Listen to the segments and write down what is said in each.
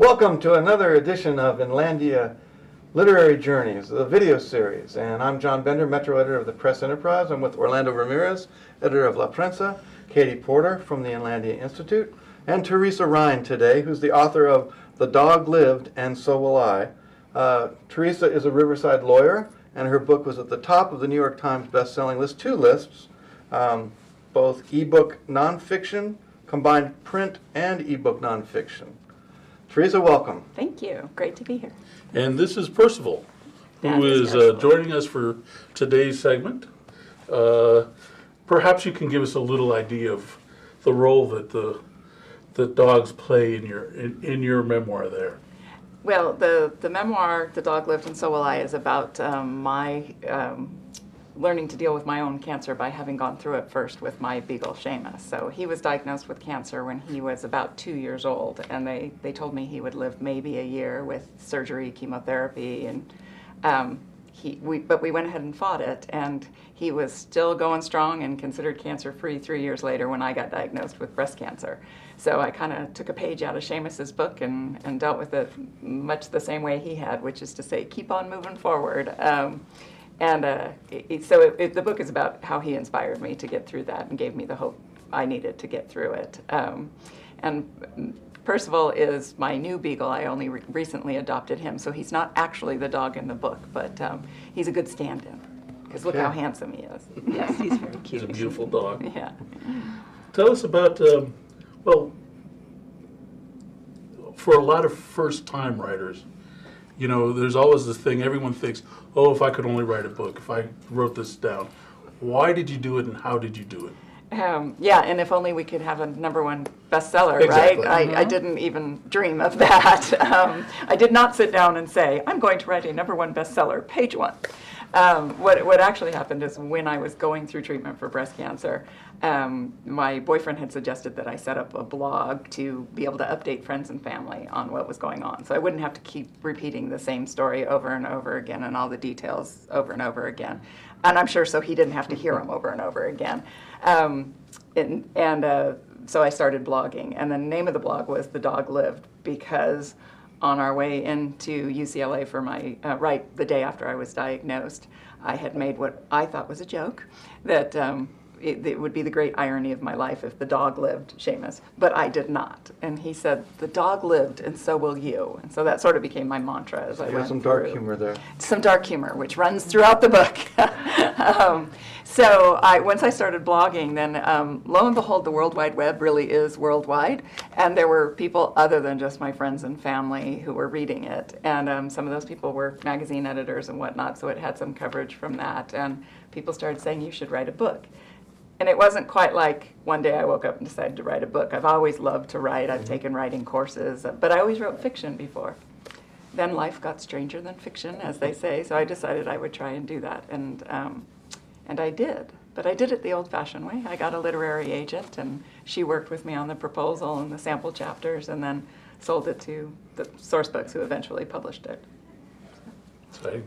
Welcome to another edition of Inlandia Literary Journeys, the video series. And I'm John Bender, Metro Editor of the Press Enterprise. I'm with Orlando Ramirez, Editor of La Prensa, Katie Porter from the Inlandia Institute, and Teresa Rhyne today, who's the author of The Dog Lived and So Will I. Teresa is a Riverside lawyer, and her book was at the top of the New York Times best-selling list, two lists, both ebook nonfiction, combined print and ebook nonfiction. Teresa, welcome. Thank you. Great to be here. And this is Percival, who is joining us for today's segment. Perhaps you can give us a little idea of the role that the dogs play in your memoir there. Well, the memoir, The Dog Lived and So Will I, is about my learning to deal with my own cancer by having gone through it first with my beagle, Seamus. So he was diagnosed with cancer when he was about 2 years old, and they told me he would live maybe a year with surgery, chemotherapy, and but we went ahead and fought it, and he was still going strong and considered cancer-free 3 years later when I got diagnosed with breast cancer. So I kind of took a page out of Seamus's book and dealt with it much the same way he had, which is to say, keep on moving forward. The book is about how he inspired me to get through that and gave me the hope I needed to get through it. And Percival is my new beagle. I only recently adopted him, so he's not actually the dog in the book, but he's a good stand-in, because look how handsome he is. Yes, he's very cute. He's a beautiful dog. Yeah. Tell us about, well, for a lot of first-time writers, you know, there's always this thing, everyone thinks, oh, if I could only write a book, if I wrote this down. Why did you do it, and how did you do it? Yeah, and if only we could have a number-one bestseller, Exactly. right? I didn't even dream of that. I did not sit down and say, I'm going to write a #1 bestseller, page one. What actually happened is when I was going through treatment for breast cancer, my boyfriend had suggested that I set up a blog to be able to update friends and family on what was going on. So I wouldn't have to keep repeating the same story over and over again and all the details over and over again. And I'm sure so he didn't have to hear them over and over again. So I started blogging, and the name of the blog was The Dog Lived, because on our way into UCLA for my, right the day after I was diagnosed, I had made what I thought was a joke, that it would be the great irony of my life if the dog lived, Seamus, but I did not. And he said, the dog lived and so will you. And so that sort of became my mantra as I went some through. dark humor there. Some dark humor, which runs throughout the book. Once I started blogging, then lo and behold, the World Wide Web really is worldwide, and there were people other than just my friends and family who were reading it, and some of those people were magazine editors and whatnot, so it had some coverage from that, and people started saying, you should write a book. And it wasn't quite like one day I woke up and decided to write a book. I've always loved to write. I've taken writing courses, but I always wrote fiction before. Then life got stranger than fiction, as they say, so I decided I would try and do that, and I did. But I did it the old-fashioned way. I got a literary agent, and she worked with me on the proposal and the sample chapters, and then sold it to the source books, who eventually published it. Say,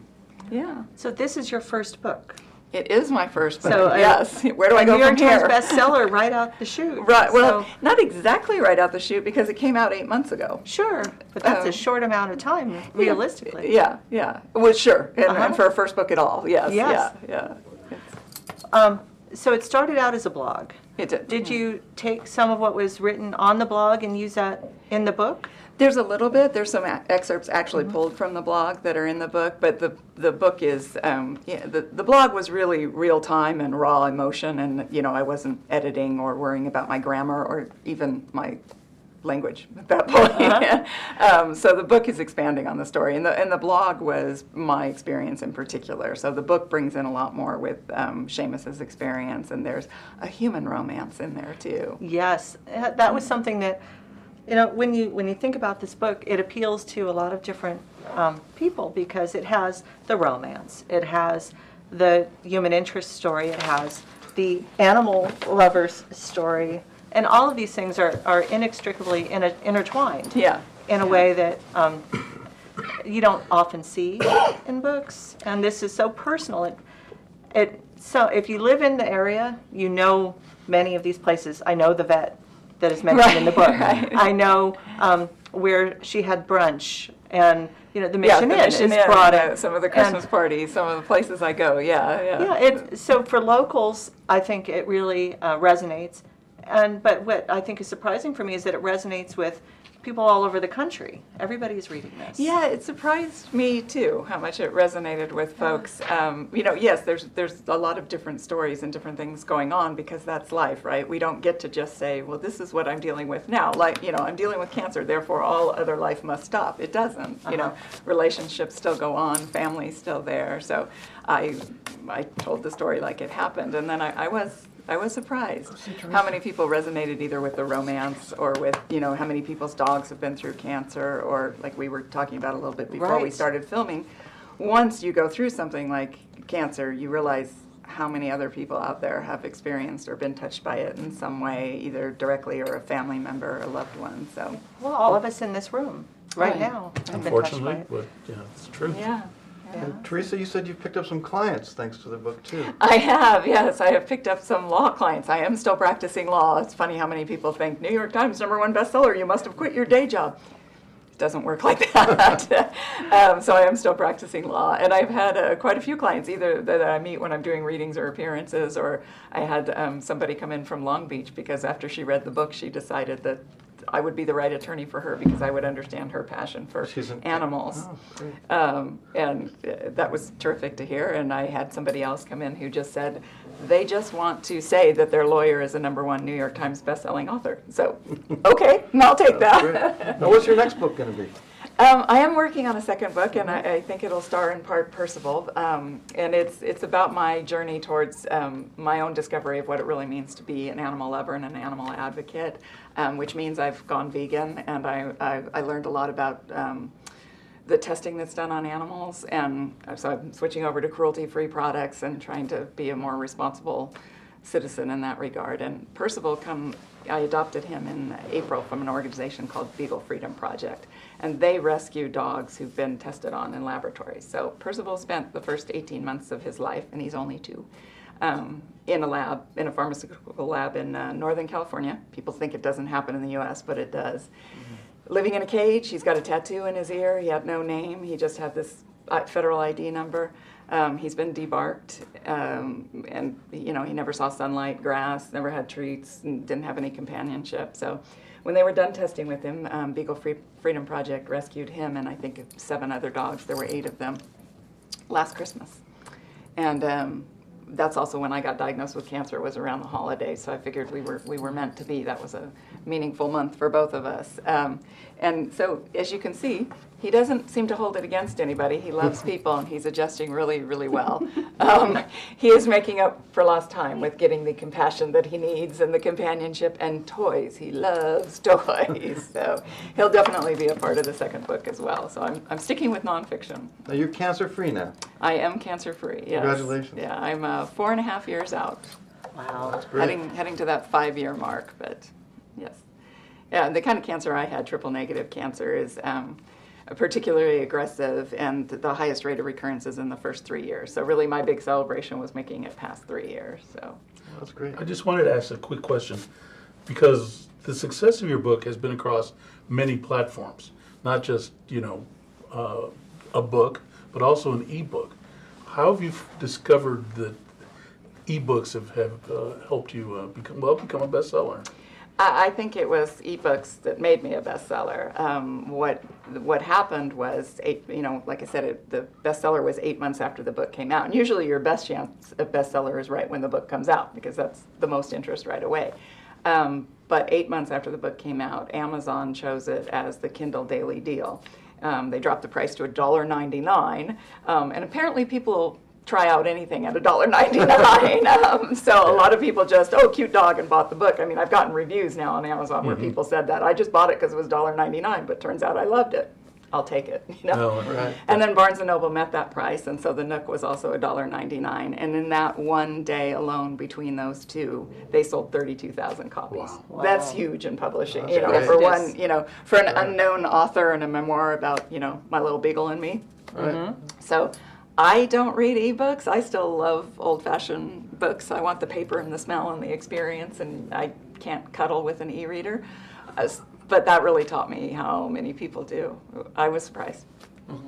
Yeah. So this is your first book. It is my first book, So, yes. Where do I go New York from here? Times bestseller right out the chute. Right, well, So, not exactly right out the chute, because it came out 8 months ago. sure, but that's a short amount of time, realistically. Yeah. Well, sure, and Uh-huh. for a first book at all, yes. Yes. Yeah. So it started out as a blog. It did. Did you take some of what was written on the blog and use that in the book? There's a little bit. There's some excerpts actually pulled from the blog that are in the book, but the book is, the blog was really real time and raw emotion, and I wasn't editing or worrying about my grammar or even my language at that point. So the book is expanding on the story, and the blog was my experience in particular. So the book brings in a lot more with Seamus's experience, and there's a human romance in there too. Yes, that was something that, when you think about this book, it appeals to a lot of different people, because it has the romance, it has the human interest story, it has the animal lover's story, and all of these things are inextricably intertwined. Yeah. In a way that you don't often see in books, and this is so personal. So if you live in the area, you know many of these places. I know the vet that is mentioned in the book. Right. I know where she had brunch, and the Yeah, Mission the Inn Mission is Inn, brought in. some of the Christmas parties, some of the places I go, Yeah, so for locals, I think it really resonates. But what I think is surprising for me is that it resonates with people all over the country. Everybody's reading this. Yeah, it surprised me too how much it resonated with folks. Yes, there's a lot of different stories and different things going on because that's life, right? We don't get to just say, well, this is what I'm dealing with now. Like, I'm dealing with cancer, therefore all other life must stop. It doesn't. Relationships still go on, family's still there. So I told the story like it happened, and then I was surprised how many people resonated either with the romance or with, how many people's dogs have been through cancer, or like we were talking about a little bit before we started filming. Once you go through something like cancer, you realize how many other people out there have experienced or been touched by it in some way, either directly or a family member or a loved one. So, well, all of us in this room right now have been touched by Unfortunately, it. but yeah, it's true. yeah. And Teresa, you said you've picked up some clients thanks to the book too. I have, yes. I have picked up some law clients. I am still practicing law. It's funny how many people think, New York Times #1 bestseller, you must have quit your day job. It doesn't work like that. So I am still practicing law. And I've had quite a few clients, either that I meet when I'm doing readings or appearances, or I had somebody come in from Long Beach because after she read the book, she decided that I would be the right attorney for her because I would understand her passion for animals. Oh, great. And that was terrific to hear. And I had somebody else come in who just said they just want to say that their lawyer is a #1 New York Times bestselling author. So, okay, I'll take that. Great. Now, what's your next book going to be? I am working on a second book, and I think it'll star in part Percival. And it's about my journey towards my own discovery of what it really means to be an animal lover and an animal advocate, which means I've gone vegan, and I learned a lot about the testing that's done on animals, and so I'm switching over to cruelty-free products and trying to be a more responsible citizen in that regard. And Percival I adopted him in April from an organization called Beagle Freedom Project, and they rescue dogs who've been tested on in laboratories. So Percival spent the first 18 months of his life, and he's only 2, in a pharmaceutical lab in Northern California. People think it doesn't happen in the US, but it does. Mm-hmm. Living in a cage, he's got a tattoo in his ear, he had no name, he just had this federal ID number. He's been debarked, and he never saw sunlight, grass, never had treats, and didn't have any companionship. So when they were done testing with him, Beagle Freedom Project rescued him and I think 7 other dogs. There were 8 of them last Christmas. And that's also when I got diagnosed with cancer. It was around the holidays, so I figured we were meant to be. That was a meaningful month for both of us. And so, as you can see, he doesn't seem to hold it against anybody. He loves people, and he's adjusting really, really well. He is making up for lost time with getting the compassion that he needs and the companionship and toys. He loves toys. So he'll definitely be a part of the second book as well. So I'm sticking with nonfiction. Now, you're cancer-free now. I am cancer-free, yes. Congratulations. Yeah, I'm 4.5 years out. Wow. That's great. Heading to that 5-year mark, but yes. Yeah, the kind of cancer I had, triple-negative cancer, is particularly aggressive, and the highest rate of recurrence is in the first 3 years. So really my big celebration was making it past 3 years. So That's great. I just wanted to ask a quick question, because the success of your book has been across many platforms, not just, a book, but also an ebook. How have you discovered that ebooks have helped you become a bestseller? I think it was ebooks that made me a bestseller. What happened was, like I said, the bestseller was 8 months after the book came out. And usually your best chance of bestseller is right when the book comes out, because that's the most interest right away. But 8 months after the book came out, Amazon chose it as the Kindle Daily Deal. They dropped the price to $1.99, and apparently people try out anything at $1.99. So a lot of people just, cute dog, and bought the book. I mean, I've gotten reviews now on Amazon where people said that. I just bought it because it was $1.99, but turns out I loved it. I'll take it, Oh, Right. And then Barnes & Noble met that price, and so the Nook was also $1.99. And in that one day alone between those two, they sold 32,000 copies. Wow. That's huge in publishing, That's great. for Yes. one, for an unknown author and a memoir about, my little beagle and me. Right. So I don't read ebooks. I still love old-fashioned books. I want the paper and the smell and the experience, and I can't cuddle with an e-reader. but that really taught me how many people do. I was surprised.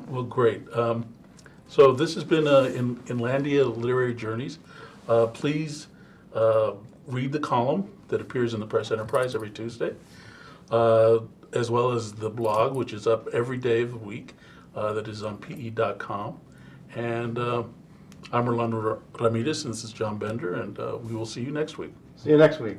Well, great. So this has been Inlandia Literary Journeys. Please read the column that appears in the Press Enterprise every Tuesday, as well as the blog, which is up every day of the week, that is on pe.com. And I'm Orlando Ramirez, and this is John Bender, and we will see you next week. See you next week.